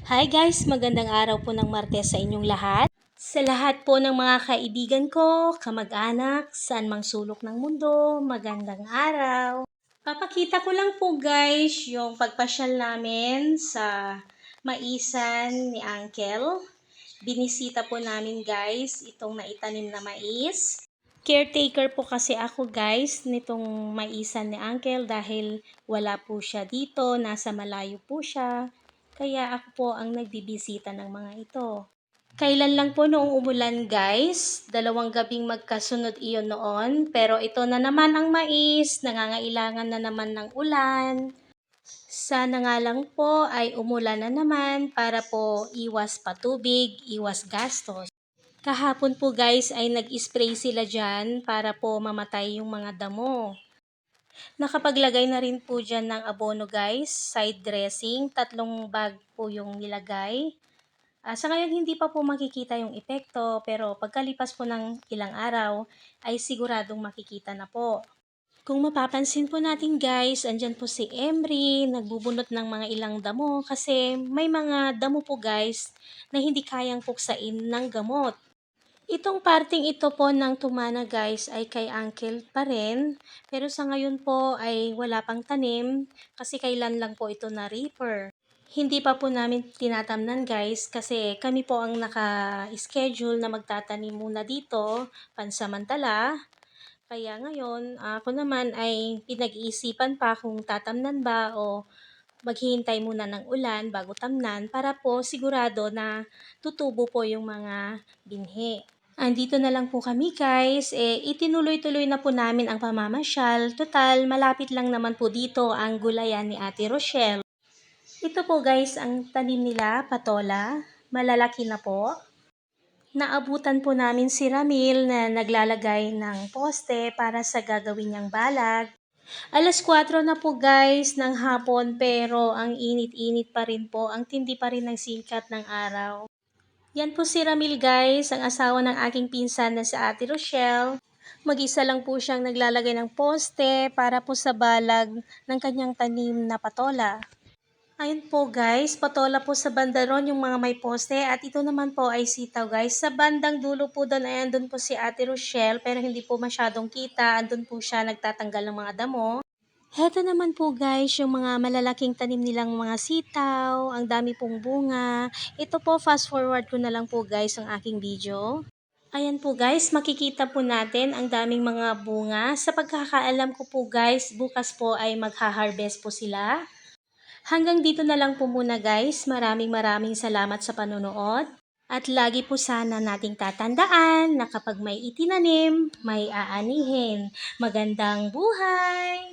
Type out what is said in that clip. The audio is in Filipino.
Hi guys! Magandang araw po ng Martes sa inyong lahat. Sa lahat po ng mga kaibigan ko, kamag-anak, saan mang sulok ng mundo, magandang araw. Papakita ko lang po guys yung pagpasyal namin sa maisan ni Uncle. Binisita po namin guys itong naitanim na mais. Caretaker po kasi ako guys nitong maisan ni Uncle dahil wala po siya dito, nasa malayo po siya. Kaya ako po ang nagbibisita ng mga ito. Kailan lang po noong umulan guys, 2 gabing magkasunod iyon noon. Pero ito na naman ang mais, nangangailangan na naman ng ulan. Sana nga lang po ay umulan na naman para po iwas patubig, iwas gastos. Kahapon po guys ay nag-spray sila dyan para po mamatay yung mga damo. Nakapaglagay na rin po dyan ng abono guys, side dressing, 3 bag po yung nilagay. Sa ngayon hindi pa po makikita yung epekto pero pagkalipas po ng ilang araw ay siguradong makikita na po. Kung mapapansin po natin guys, andyan po si Emery, nagbubunot ng mga ilang damo kasi may mga damo po guys na hindi kayang puksain ng gamot. Itong parting ito po ng tumana guys ay kay Uncle pa rin, pero sa ngayon po ay wala pang tanim kasi kailan lang po ito na reaper. Hindi pa po namin tinatamnan guys kasi kami po ang naka-schedule na magtatanim muna dito pansamantala. Kaya ngayon ako naman ay pinag-iisipan pa kung tatamnan ba o maghihintay muna ng ulan bago tamnan para po sigurado na tutubo po yung mga binhi. Andito na lang po kami guys, itinuloy-tuloy na po namin ang pamamasyal. Total, malapit lang naman po dito ang gulayan ni Ate Rochelle. Ito po guys ang tanim nila, patola. Malalaki na po. Naabutan po namin si Ramil na naglalagay ng poste para sa gagawin niyang balag. 4:00 na po guys ng hapon pero ang init-init pa rin po, ang tindi pa rin ng sikat ng araw. Yan po si Ramil guys, ang asawa ng aking pinsan na si Ate Rochelle. Mag-isa lang po siyang naglalagay ng poste para po sa balag ng kanyang tanim na patola. Ayun po guys, patola po sa banda ron yung mga may poste at ito naman po ay sitaw guys. Sa bandang dulo po doon ay andun po si Ate Rochelle pero hindi po masyadong kita. Andun po siya nagtatanggal ng mga damo. Heto naman po guys yung mga malalaking tanim nilang mga sitaw. Ang dami pong bunga. Ito po fast forward ko na lang po guys ang aking video. Ayan po guys, makikita po natin ang daming mga bunga. Sa pagkakaalam ko po guys, bukas po ay magha-harvest po sila. Hanggang dito na lang po muna guys. Maraming salamat sa panonood. At lagi po sana nating tatandaan na kapag may itinanim, may aanihin. Magandang buhay!